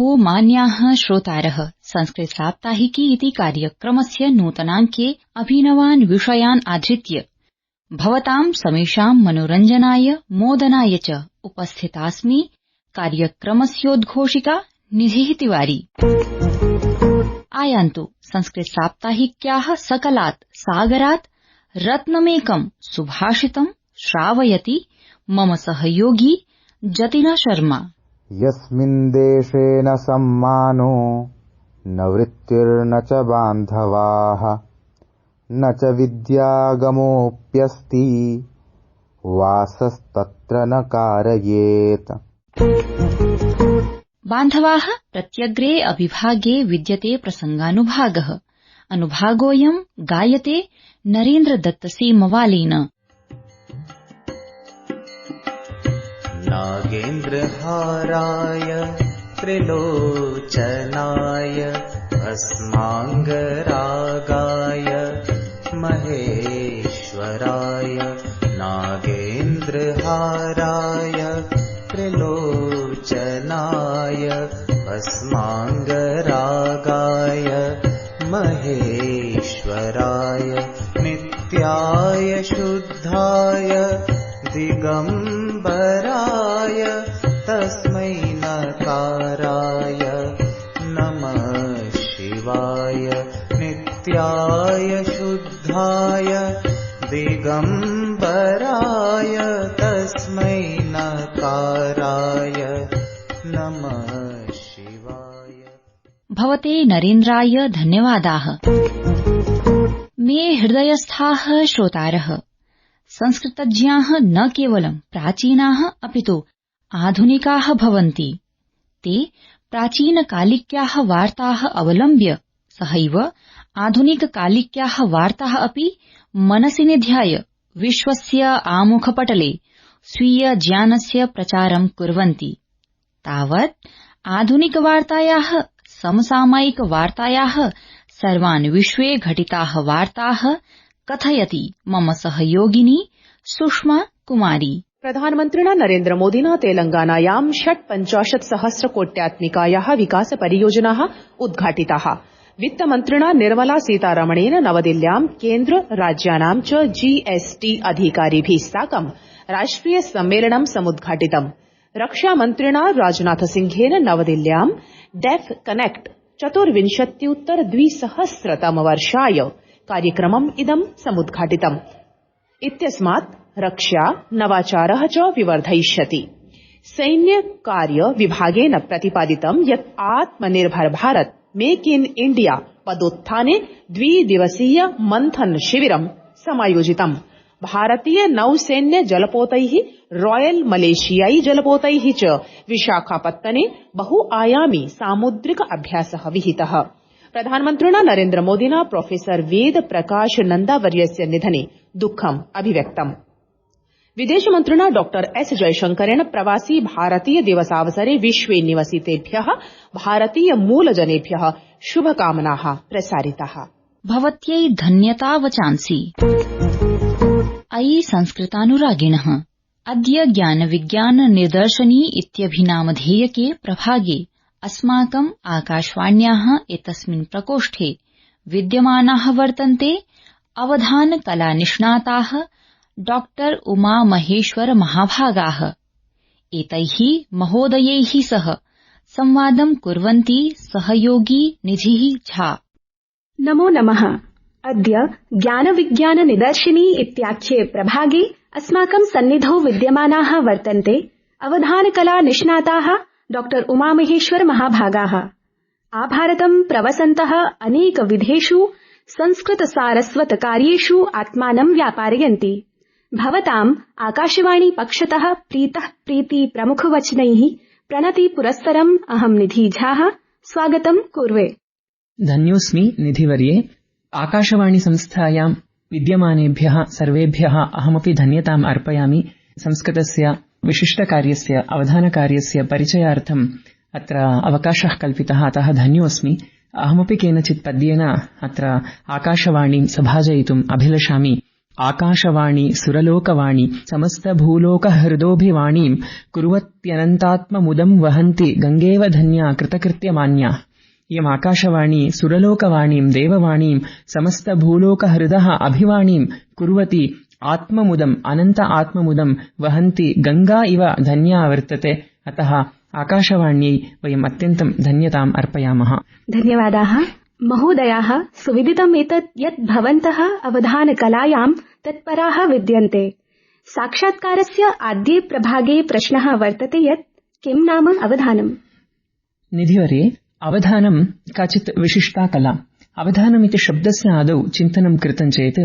भो मान्याः श्रोतारः, संस्कृत साप्ताहिकी इति कार्यक्रमस्य नूतनाङ्के अभिनवान् विषयान् आधृत्य भवतां समेषां मनोरञ्जनाय मोदनाय च उपस्थितास्मि। कार्यक्रमस्योद्घोषिका निधिः तिवारी। आयान्तु संस्कृत साप्ताहिक्याः सकलात् सागरात् रत्नमेकं सुभाषितं श्रावयति मम सहयोगी जतिन शर्मा। यस्मिन् देशे न सम्मानो न वृत्तिर्न च बान्धवाः न च विद्यागमोऽप्यस्ति वासस्तत्र न कारयेत्। बान्धवाः प्रत्यग्रे अभिभागे विद्यते प्रसंगानुभागः। अनुभागोऽयं गायते नरेन्द्रदत्तसेमवालेन। नागेन्द्रहाराय त्रिलोचनाय भस्माङ्गरागाय महेश्वराय नागेन्द्रहाराय त्रिलोचनाय भस्माङ्गरागाय महेश्वराय नित्याय शुद्धाय दिगम्बराय तस्मै नकाराय नमः शिवाय। नित्याय शुद्धाय दिगम्बराय तस्मै नकाराय नमः शिवाय। भवते नरेन्द्राय धन्यवादाः। मे हृदयस्थाः श्रोतारः, संस्कृतज्ञाः न केवलं प्राचीनाः अपितु आधुनिकाः भवन्ति। ते प्राचीनकालिक्याः वार्ताः अवलम्ब्य सहैव आधुनिककालिक्याः वार्ताः अपि मनसि निध्याय विश्वस्य आमुखपटले स्वीय ज्ञानस्य प्रचारं कुर्वन्ति। तावत् आधुनिकवार्तायाः समसामयिकवार्तायाः सर्वान् विश्वे घटिताः वार्ताः कथयति मम सहयोगिनी सुषमा कुमारी। प्रधानमन्त्रिणा नरेन्द्र मोदिना तेलंगानायां 65,000,000,000,000 विकासपरियोजनाः उद्घाटिताः। वित्तमन्त्रिणा निर्मला सीतारमणेन नवदिल्ल्यां केन्द्र राज्यानां च जीएसटी अधिकारिभिः साकं राष्ट्रिय सम्मेलनं समुद्घाटितम्। रक्षामन्त्रिणा राजनाथ सिंहेन नवदिल्ल्यां डेफ कनेक्ट 24-उत्तर-2000 कार्यक्रमम् इदं समुद्घाटितम्। इत्यस्मात् रक्षा नवाचारः च विवर्धयिष्यति। सैन्य कार्य विभागेन प्रतिपादितं यत् आत्मनिर्भर भारत मेक इन इंडिया पदोत्थाने 2 दिवसीय मन्थन शिविरं समायोजितम्। भारतीय नौसैन्य जलपोतैः रॉयल मलेशियाई जलपोतैः च विशाखापत्तने बहुआयामी सामुद्रिक अभ्यासः विहितः। प्रधानमन्त्रिणा नरेन्द्र मोदिना प्रोफेसर वेद प्रकाश नन्दावर्यस्य निधने दुःखम् अभिव्यक्तम्। विदेशमन्त्रिणा डॉक्टर एस जयशंकरेण प्रवासी भारतीय दिवसावसरे विश्वे निवसितेभ्यः भारतीय मूलजनेभ्यः शुभकामनाः प्रसारिताः। भवत्यै धन्यता वचांसि। अयि संस्कृतानुरागिणः, अद्य ज्ञानविज्ञान निदर्शनी इत्यभिनामधेयके प्रभागे अस्माकम् आकाशवाण्याः एतस्मिन् प्रकोष्ठे विद्यमानाः वर्तन्ते अवधान कला निष्णाताः डॉक्टर उमा महेश्वर महाभागाः। एतैः महोदयैः सह संवादं कुर्वन्ती सहयोगी निधिः झा। नमो नमः। अद्य ज्ञानविज्ञान निदर्शिनी इत्याख्ये प्रभागे अस्माकं सन्निधौ विद्यमानाः वर्तन्ते अवधानकला निष्णाताः डॉक्टर उमामहेश्वर महाभागाः। आभारतं प्रवसन्तः अनेकविधेषु संस्कृत सारस्वत कार्येषु आत्मानं व्यापारयन्ति। भवताम् आकाशवाणी पक्षतः प्रीतः प्रीति प्रमुखवचनैः प्रणति पुरस्सरम् अहं निधि झाः स्वागतं कुर्वे। धन्योऽस्मि निधिवर्ये। आकाशवाणी संस्थायां विद्यमानेभ्यः सर्वेभ्यः अहमपि धन्यताम् अर्पयामि। संस्कृतस्य विशिष्टकार्यस्य अवधानकार्यस्य परिचयार्थम् अत्र अवकाशः कल्पितः, अतः धन्योऽस्मि। अहमपि केनचित् पद्येन अत्र आकाशवाणीं सभाजयितुम् अभिलषामि आकाशवाणी सुरलोकवाणी समस्तभूलोकहृदोऽभिवाणीं कुर्वत्यनन्तात्ममुदं वहन्ति गङ्गेव धन्या कृतकृत्यमान्या। इयम् आकाशवाणी सुरलोकवाणीं देववाणीं समस्तभूलोकहृदः अभिवाणीं कुर्वती आत्ममुदम् अनन्त आत्ममुदं वहन्ति गङ्गा इव धन्या वर्तते। अतः आकाशवाण्यै वयम् अत्यन्तं धन्यताम् अर्पयामः। धन्यवादाः महोदयाः। सुविदितम् एतत् यत् भवन्तः अवधानकलायां तत्पराः विद्यन्ते। साक्षात्कारस्य आद्ये प्रभागे प्रश्नः वर्तते यत् किं नाम अवधानम्? निधिवर्ये, अवधानं काचित् विशिष्टा कला। अवधानमिति शब्दस्य आदौ चिन्तनं कृतं चेत्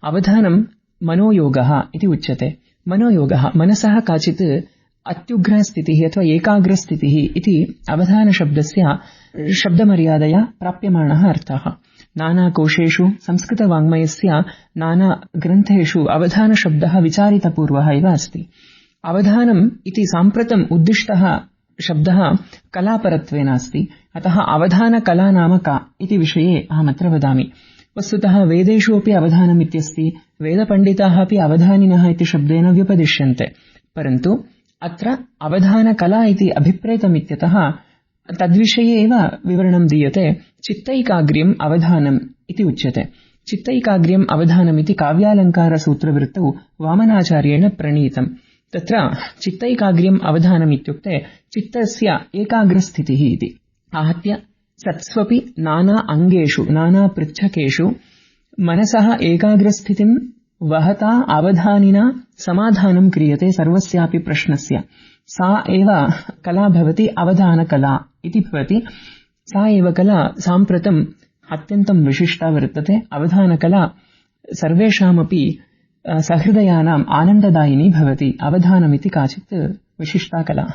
अवधानं मनोयोगः इति उच्यते। मनोयोगः मनसः काचित् अत्युग्रस्थितिः अथवा एकाग्रस्थितिः इति अवधानशब्दस्य शब्दमर्यादया प्राप्यमाणः अर्थः। नानाकोशेषु संस्कृतवाङ्मयस्य नानाग्रन्थेषु अवधानशब्दः विचारितपूर्वः एव अस्ति। अवधानम् इति साम्प्रतम् उद्दिष्टः शब्दः कलापरत्वेन अस्ति। अतः अवधानकला नाम का इति विषये अहमत्र वदामि। वस्तुतः वेदेषु अपि अवधानम् इत्यस्ति। वेदपण्डिताः अपि अवधानिनः इति शब्देन व्यपदिश्यन्ते। परन्तु अत्र अवधानकला इति अभिप्रेतमित्यतः तद्विषये एव विवरणं दीयते। चित्तैकाग्र्यम् अवधानम् इति उच्यते। चित्तैकाग्र्यम् अवधानमिति काव्यालङ्कारसूत्रवृत्तौ वामनाचार्येण प्रणीतम्। तत्र चित्तैकाग्र्यम् अवधानम् इत्युक्ते चित्तस्य एकाग्रस्थितिः इति। आहत्य सत्स्वपि नाना अङ्गेषु नाना पृच्छकेषु मनसः एकाग्रस्थितिं वहता अवधानिना समाधानं क्रियते सर्वस्यापि प्रश्नस्य। सा एव कला भवति अवधानकला इति भवति। सा एव कला साम्प्रतम् अत्यन्तं विशिष्टा वर्तते। अवधानकला सर्वेषामपि सहृदयानाम् आनन्ददायिनी भवति। अवधानमिति काचित् विशिष्टा कला।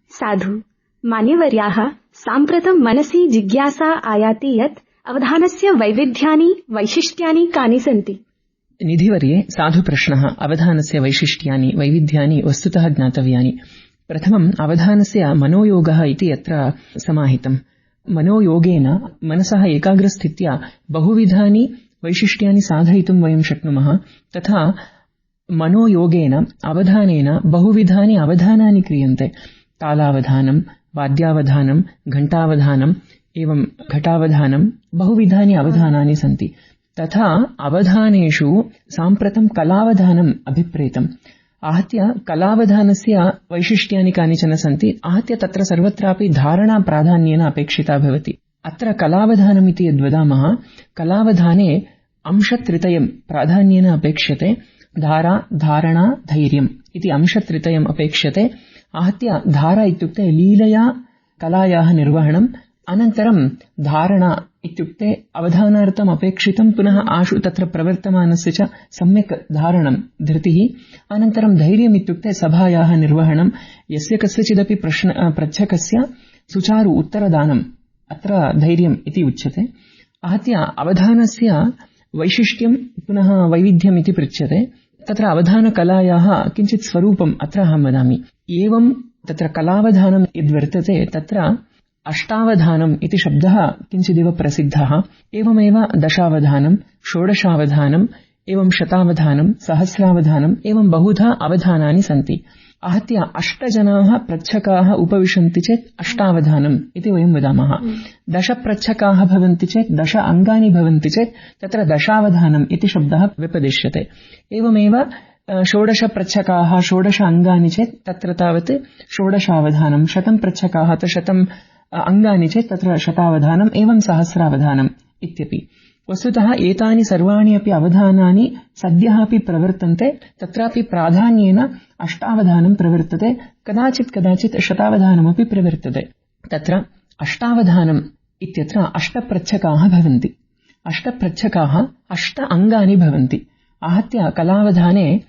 साधु मान्यवर्याः, साम्प्रतं मनसि जिज्ञासा आयाति यत् अवधानस्य वैविध्यानि वैशिष्ट्यानि कानि सन्ति? निधिवर्ये, साधु प्रश्नः। अवधानस्य वैशिष्ट्यानि वैविध्यानि वस्तुतः ज्ञातव्यानि। प्रथमम् अवधानस्य मनोयोगः इति अत्र समाहितम्। मनोयोगेन मनसः एकाग्रस्थित्या बहुविधानि वैशिष्ट्यानि साधयितुं वयं शक्नुमः। तथा मनोयोगेन अवधानेन बहुविधानि अवधानानि क्रियन्ते। तालावधानं, वाद्यावधानं, घण्टावधानम्, एवं घटावधानं, बहुविधानि अवधानानि सन्ति। तथा अवधानेषु साम्प्रतं कलावधानम् अभिप्रेतम्। आहत्य कलावधानस्य वैशिष्ट्यानि कानिचन सन्ति। आहत्य तत्र सर्वत्रापि धारणा प्राधान्येन अपेक्षिता भवति। अत्र कलावधानमिति यद्वदामः, कलावधाने अंशत्रितयं प्राधान्येन अपेक्ष्यते। धारा, धारणा, धैर्यम् इति अंशत्रितयम् अपेक्ष्यते। आहत्य धारा इत्युक्ते लीलया कलायाः निर्वहणम्। अनन्तरं धारणा इत्युक्ते अवधानार्थम् अपेक्षितं पुनः आशु तत्र प्रवर्तमानस्य च सम्यक् धारणं धृतिः। अनन्तरं धैर्यम् इत्युक्ते सभायाः निर्वहणं, यस्य कस्यचिदपि पृच्छकस्य सुचारु उत्तरदानम्, अत्र धैर्यम् इति उच्यते। आहत्य अवधानस्य वैशिष्ट्यं पुनः वैविध्यम् इति पृच्छ्यते। तत्र अवधानकलायाः किञ्चित् स्वरूपम् अत्र अहं वदामि। एवं तत्र कलावधानं यद्वर्तते तत्र अष्टावधानम् इति शब्दः किञ्चिदिव प्रसिद्धः। एवमेव दशावधानं, षोडशावधानम्, एवं शतावधानं, सहस्रावधानम्, एवं बहुधा अवधानानि सन्ति। आहत्य 8 जनाः प्रच्छकाः उपविशन्ति चेत् अष्टावधानम् इति वयं वदामः। 10 प्रच्छकाः भवन्ति चेत् 10 अङ्गानि भवन्ति चेत् तत्र दशावधानम् इति शब्दः व्यपदिश्यते। एवमेव 16 प्रच्छकाः 16 अङ्गानि चेत् तत्र तावत् षोडशावधानं, 100 प्रच्छकाः 100 अङ्गानि चेत् तत्र शतावधानम्, एवं सहस्रावधानम् इत्यपि। वस्तुतः एतानि सर्वाणि अपि अवधानानि सद्यः अपि प्रवर्तन्ते। तत्रापि प्राधान्येन अष्टावधानं प्रवर्तते। कदाचित् शतावधानमपि प्रवर्तते। तत्र अष्टावधानम् इत्यत्र 8 प्रच्छकाः भवन्ति। 8 प्रच्छकाः 8 अङ्गानि भवन्ति। आहत्य कलावधाने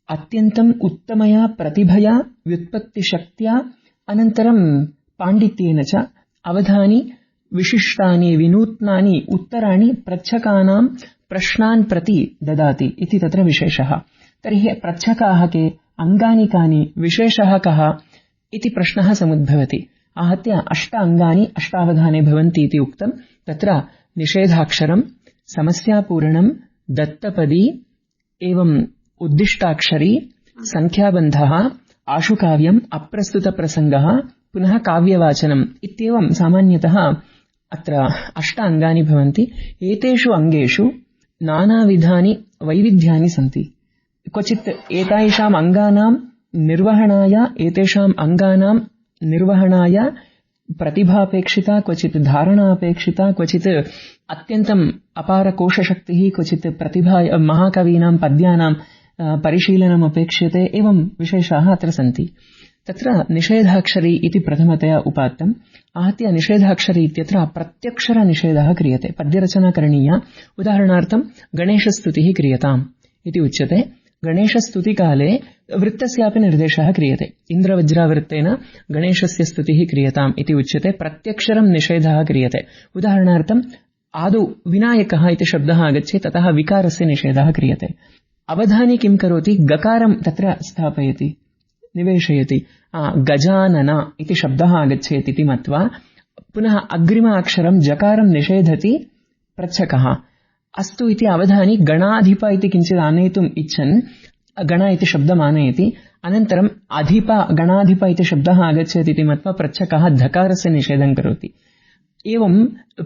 अत्यन्तम् उत्तमया प्रतिभया व्युत्पत्तिशक्त्या अनन्तरं पाण्डित्येन च अवधानि विशिष्टानि विनूत्नानि उत्तराणि प्रच्छकानां प्रश्नान् प्रति ददाति इति तत्र विशेषः। तर्हि प्रच्छकाः के, अङ्गानि कानि, विशेषः कः इति प्रश्नः समुद्भवति। आहत्य 8 अङ्गानि अष्टावधाने भवन्ति इति उक्तं। तत्र निषेधाक्षरं, समस्यापूरणं, दत्तपदी, एवं उद्दिष्टाक्षरी, संख्याबन्धः, आशुकाव्यम्, अप्रस्तुतप्रसङ्गः, पुनः काव्यवाचनम् इत्येवं सामान्यतः अत्र 8 अङ्गानि भवन्ति। एतेषु अङ्गेषु नानाविधानि वैविध्यानि सन्ति। क्वचित् एतेषाम् अङ्गानां निर्वहणाय प्रतिभापेक्षिता, क्वचित् धारणापेक्षिता, क्वचित् अत्यन्तम् अपारकोशशक्तिः, क्वचित् प्रतिभा महाकवीनां पद्यानां परिशीलनम् अपेक्ष्यते। एवं विशेषाः अत्र सन्ति। तत्र निषेधाक्षरी इति प्रथमतया उपात्तम्। आहत्य निषेधाक्षरी इत्यत्र प्रत्यक्षरनिषेधः क्रियते। पद्यरचना करणीया। उदाहरणार्थं गणेशस्तुतिः क्रियताम् इति उच्यते। गणेशस्तुतिकाले वृत्तस्यापि निर्देशः क्रियते। इन्द्रवज्रावृत्तेन गणेशस्य स्तुतिः क्रियताम् इति उच्यते। प्रत्यक्षरं निषेधः क्रियते। उदाहरणार्थम् आदौ विनायकः इति शब्दः आगच्छेत्, ततः विकारस्य निषेधः क्रियते। अवधानी किं करोति? गकारं तत्र स्थापयति, निवेशयति। गजानन इति शब्दः आगच्छेत् इति मत्वा पुनः अग्रिम अक्षरं जकारं निषेधति प्रच्छकः। अस्तु इति अवधानी गणाधिप इति किञ्चित् आनयितुम् इच्छन् गण इति शब्दम् आनयति। अनन्तरम् अधिप, गणाधिप इति शब्दः आगच्छेत् इति मत्वा प्रच्छकः धकारस्य निषेधं करोति। एवं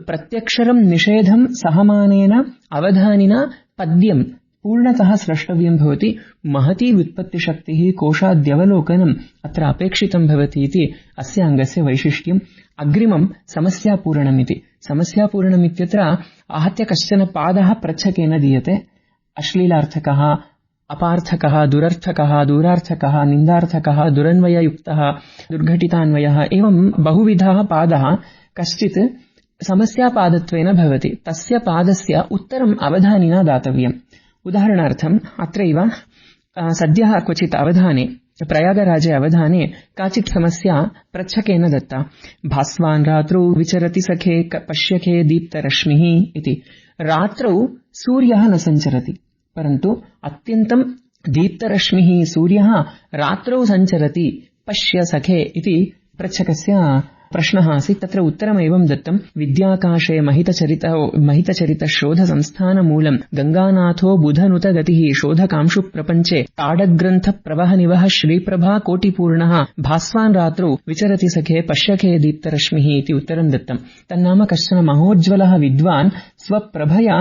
प्रत्यक्षरं निषेधं सहमानेन अवधानिना पद्यं पूर्णतः स्रष्टव्यं भवति। महती व्युत्पत्तिशक्तिः, कोशाद्यवलोकनम् अत्र अपेक्षितं भवति इति अस्य अङ्गस्य वैशिष्ट्यम्। अग्रिमं समस्यापूरणमिति। समस्यापूरणमित्यत्र आहत्य कश्चन पादः प्रच्छकेन दीयते। अश्लीलार्थकः, अपार्थकः, दुरर्थकः, दूरार्थकः, निन्दार्थकः, दुरन्वययुक्तः, दुर्घटितान्वयः, एवं बहुविधः पादः कश्चित् समस्यापादत्वेन भवति। तस्य पादस्य उत्तरम् अवधानिना दातव्यम्। उदाहरणार्थम् अत्रैव सद्यः क्वचित् अवधाने, प्रयागराजे अवधाने काचित् समस्या प्रच्छकेन दत्ता। भास्वान् रात्रौ विचरति सखे पश्यखे दीप्तरश्मिः इति। रात्रौ सूर्यः न सञ्चरति, परन्तु अत्यन्तं दीप्तरश्मिः सूर्यः रात्रौ सञ्चरति, पश्य सखे इति प्रच्छकस्य प्रश्नः आसीत्। तत्र उत्तरमेवं दत्तं। विद्याकाशे महितचरितशोधसंस्थानमूलं गङ्गानाथो बुधनुतगतिः शोधकांशु प्रपञ्चे ताडग्रन्थप्रवहनिवः श्रीप्रभा कोटिपूर्णः भास्वान् रात्रौ विचरति सखे पश्यखे दीप्तरश्मिः इति उत्तरं दत्तं। तन्नाम कश्चन महोज्ज्वलः विद्वान् स्वप्रभया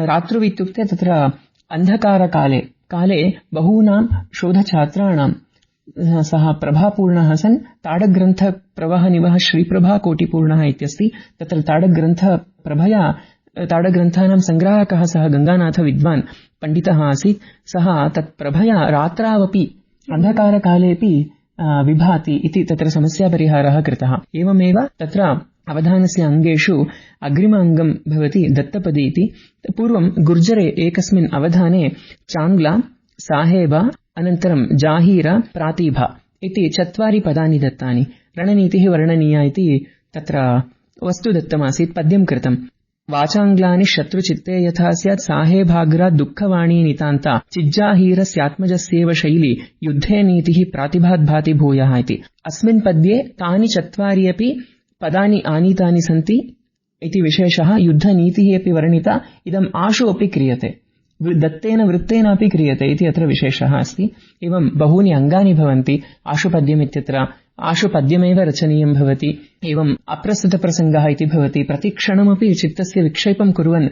रात्रौ इत्युक्ते तत्र अन्धकारकाले बहूनां शोधछात्राणां सः प्रभापूर्णः सन् ताडग्रन्थप्रवहनिवः श्रीप्रभा कोटिपूर्णः इत्यस्ति। तत्र ताडग्रन्थप्रभया ताडग्रन्थानां सङ्ग्राहकः सः गङ्गानाथ विद्वान् पण्डितः आसीत्। सः तत्प्रभया रात्रावपि अन्धकारकालेऽपि विभाति इति तत्र समस्यापरिहारः कृतः। एवमेव तत्र अवधानस्य अङ्गेषु अग्रिम अङ्गं भवति दत्तपदी इति। पूर्वं गुर्जरे एकस्मिन् अवधाने चाङ्ग्ला, साहेब, अनन्तरं जाहीर, प्रातिभा इति 4 पदानि दत्तानि। रणनीतिः वर्णनीया इति तत्र वस्तु दत्तमासीत्। पद्यं कृतम्। वाचाङ्ग्लानि शत्रुचित्ते यथा स्यात् साहेभाग्रा दुःखवाणी नितान्ता चिज्जाहीरस्यात्मजस्येव शैली युद्धे नीतिः प्रातिभाद्भाति भूयः इति। अस्मिन् पद्ये तानि 4 अपि पदानि आनीतानि सन्ति इति विशेषः। युद्धनीतिः अपि वर्णिता। इदम् आशु अपि क्रियते, दत्तेन वृत्तेनापि क्रियते इति अत्र विशेषः अस्ति। एवं बहूनि अङ्गानि भवन्ति। आशुपद्यमित्यत्र आशुपद्यमेव रचनीयं भवति। एवम् अप्रस्तुतप्रसङ्गः इति भवति। प्रतिक्षणमपि चित्तस्य विक्षेपं कुर्वन्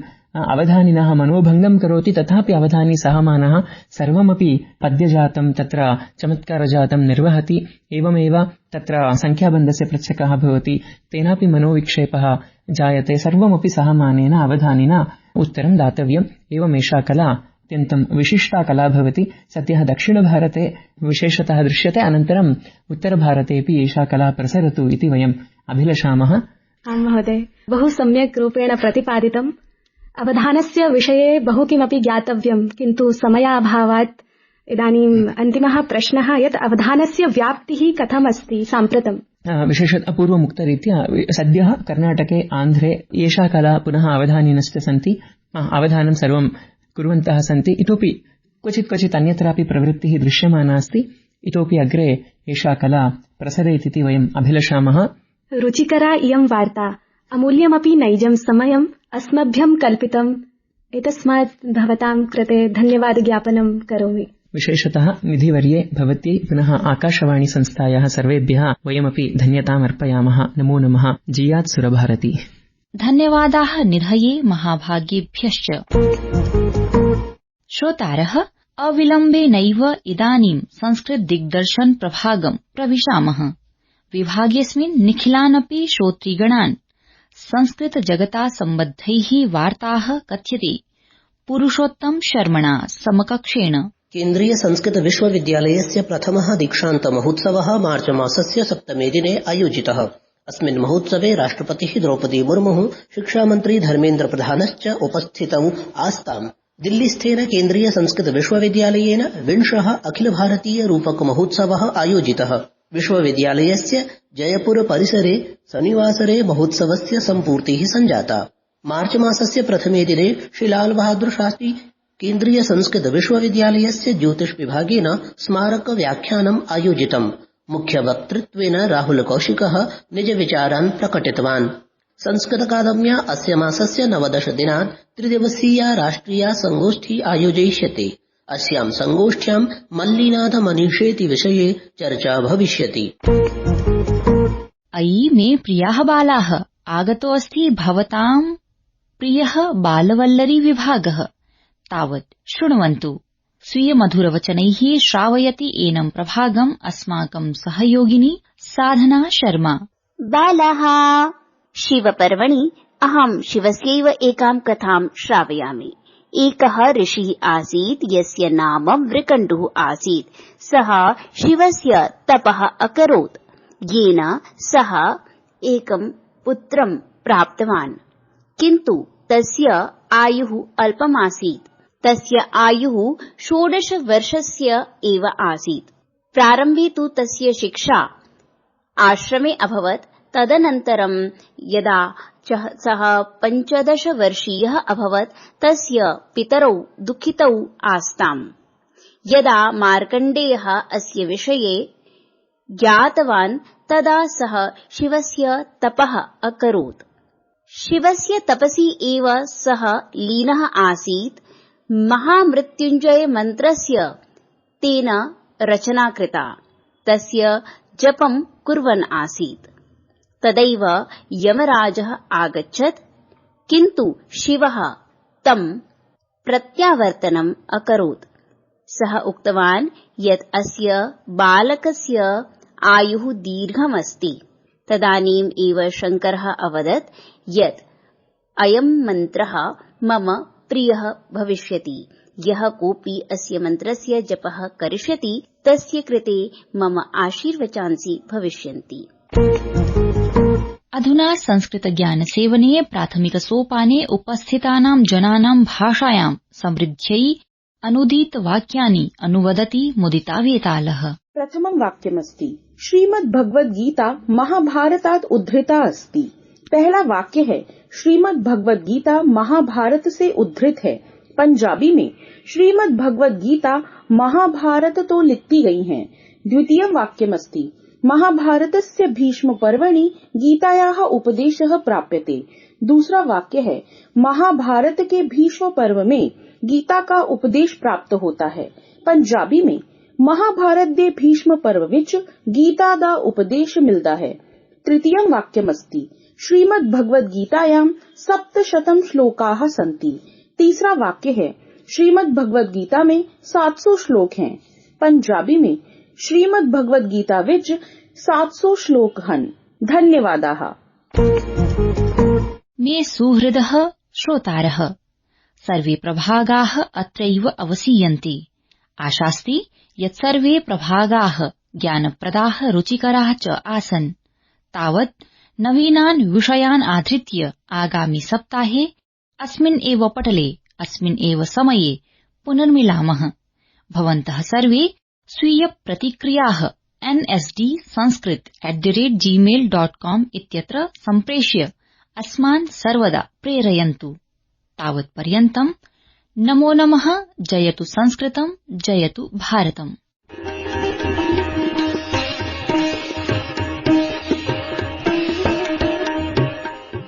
अवधानिनः मनोभङ्गं करोति, तथापि अवधानी सहमानः सर्वमपि पद्यजातं तत्र चमत्कारजातं निर्वहति। एवमेव तत्र संख्याबन्धस्य प्रच्छकः भवति, तेनापि मनोविक्षेपः जायते। सर्वमपि सहमानेन अवधानिना उत्तरं दातव्यम्। एवमेषा कला अत्यन्तं विशिष्टा कला भवति। सद्यः दक्षिणभारते विशेषतः दृश्यते, अनन्तरम् उत्तरभारतेऽपि एषा कला प्रसरतु इति वयम् अभिलषामः। आम् महोदय, बहु सम्यक् रूपेण प्रतिपादितम्। अवधानस्य विषये बहु किमपि ज्ञातव्यम्, किन्तु समयाभावात् इदानीम् अन्तिमः प्रश्नः यत् अवधानस्य व्याप्तिः कथमस्ति साम्प्रतम्? विशेषतः पूर्वमुक्तरीत्या सद्यः कर्णाटके, आन्ध्रे एषा कला पुनः अवधानिनश्च सन्ति। अवधानं सर्वं कुर्वन्तः सन्ति। इतोपि क्वचित् अन्यत्रापि प्रवृत्तिः दृश्यमाना अस्ति। इतोपि अग्रे एषा कला प्रसरेत् वयम् अभिलषामः। रुचिकरा इयं वार्ता, अमूल्यमपि नैजं समयम् अस्मभ्यं कल्पितम् एतस्मात् भवतां कृते धन्यवादज्ञापनं करोमि। विशेषतः निधिवर्ये भवत्यै पुनः आकाशवाणी संस्थायाः सर्वेभ्यः वयमपि धन्यताम् अर्पयामः। नमो नमः। जीयात् सुरभारती। धन्यवादाः निधये महाभागेभ्यश्च। श्रोतारः, अविलम्बेनैव इदानीं संस्कृत दिग्दर्शन प्रभागं प्रविशामः। विभागेऽस्मिन् निखिलानपि श्रोतृगणान् संस्कृत जगता सम्बद्धैः वार्ताः कथ्यते पुरुषोत्तम शर्मणा समकक्षेण। केन्द्रीय संस्कृत विश्वविद्यालयस्य प्रथमः दीक्षान्त महोत्सवः मार्च मासस्य 7 दिने आयोजितः। अस्मिन् महोत्सवे राष्ट्रपतिः द्रौपदी मुर्मुः, शिक्षामन्त्री धर्मेन्द्र प्रधानश्च उपस्थितौ आस्ताम्। दिल्लीस्थेन केन्द्रीय संस्कृत विश्वविद्यालयेन 20 अखिल भारतीय रूपक महोत्सवः आयोजितः। विश्वविद्यालयस्य जयपुर परिसरे शनिवासरे महोत्सवस्य सम्पूर्तिः सञ्जाता। मार्च मासस्य 1 दिने श्री लाल बहादुर शास्त्री केन्द्रीय संस्कृत विश्वविद्यालयस्य ज्योतिष विभागेन स्मारक व्याख्यानम् आयोजितम्। मुख्यवक्तृत्वेन राहुल कौशिकः निज विचारान् प्रकटितवान्। संस्कृतकादम्या अस्य मासस्य 19 दिनात् 3-दिवसीया राष्ट्रिया संगोष्ठी आयोजयिष्यते। अस्यां संगोष्ठ्यां मल्लीनाथ मनीषेति विषये चर्चा भविष्यति। अयि मे प्रियाः बालाः, आगतो अस्ति भवतां प्रियः बालवल्लरी विभागः। तावत् शृण्वन्तु। स्वीय मधुरवचनैः श्रावयति एनं प्रभागम् अस्माकं सहयोगिनी साधना शर्मा। बालाः, शिवपर्वणि अहं शिवस्यैव एकां कथां श्रावयामि। एकः ऋषिः आसीत् यस्य नाम वृकण्डुः आसीत्। सः शिवस्य तपः अकरोत्, येन सः एकं पुत्रं प्राप्तवान्। किन्तु तस्य आयुः अल्पमासीत्। तस्य आयुः 16 वर्षस्य एव आसीत्। प्रारम्भे तु तस्य शिक्षा आश्रमे अभवत्। तदनन्तरं यदा सः 15 वर्षीयः अभवत्, तस्य पितरौ दुःखितौ आस्ताम्। यदा मार्कण्डेयः अस्य विषये ज्ञातवान्, तदा सः शिवस्य तपः अकरोत्। शिवस्य तपसि एव सः लीनः आसीत्। महामृत्युञ्जय मन्त्रस्य तेन रचना कृता। तस्य जपं कुर्वन् आसीत्। तदैव यमराजः आगच्छत्, किन्तु शिवः तं प्रत्यावर्तनम् अकरोत्। सः उक्तवान् यत् अस्य बालकस्य आयुः दीर्घमस्ति। तदानीम् एव शङ्करः अवदत् यत् अयं मन्त्रः मम प्रियः भविष्यति। यः कोऽपि अस्य मन्त्रस्य जपः करिष्यति, तस्य कृते मम आशीर्वचांसि भविष्यन्ति। अधुना संस्कृतज्ञानसेवने प्राथमिकसोपाने उपस्थितानां जनानां भाषायां समृद्ध्यै अनुदीतवाक्यानि अनुवदति मुदिता वेतालः। प्रथमं वाक्यमस्ति, श्रीमद्भगवद्गीता महाभारतात् उद्धृता अस्ति। पहला वाक्य है, श्रीमद्भगवद्गीता महाभारत से उद्धृत है। पंजाबी में श्रीमद्भगवद्गीता महाभारत तो लिखती गई हैं। द्वितीय वाक्यमस्ति, महाभारतस्य भीष्म पर्वणि गीतायाः उपदेशः प्राप्यते। दूसरा वाक्य है, महाभारत के भीष्म पर्व में गीता का उपदेश प्राप्त होता है। पंजाबी में महाभारत दे भीष्म पर्व विच गीता दा उपदेश मिलता है। तृतीयं वाक्यमस्ति, श्रीमद्भगवद्गीतायां 700 श्लोकाः सन्ति। तीसरा वाक्य है, श्रीमद्भगवद्गीता में 700 श्लोक हैं। पंजाबी में श्रीमद्भगवद्गीता विच 700 श्लोक हन्। धन्यवादाः। मे सुहृदः श्रोतारः, सर्वे प्रभागाः अत्रैव अवसीयन्ति। आशास्ति यत् सर्वे प्रभागाः ज्ञानप्रदाः रुचिकराः च आसन्। तावत् नवीनान् विषयान् आधृत्य आगामि सप्ताहे अस्मिन् एव पटले अस्मिन् एव समये पुनर्मिलामः। भवन्तः सर्वे स्वीय प्रतिक्रियाः nsdsanskrit@gmail.com इत्यत्र सम्प्रेष्य अस्मान् सर्वदा प्रेरयन्तु। तावत्पर्यन्तम् नमो नमः। जयतु संस्कृतम्, जयतु भारतम्।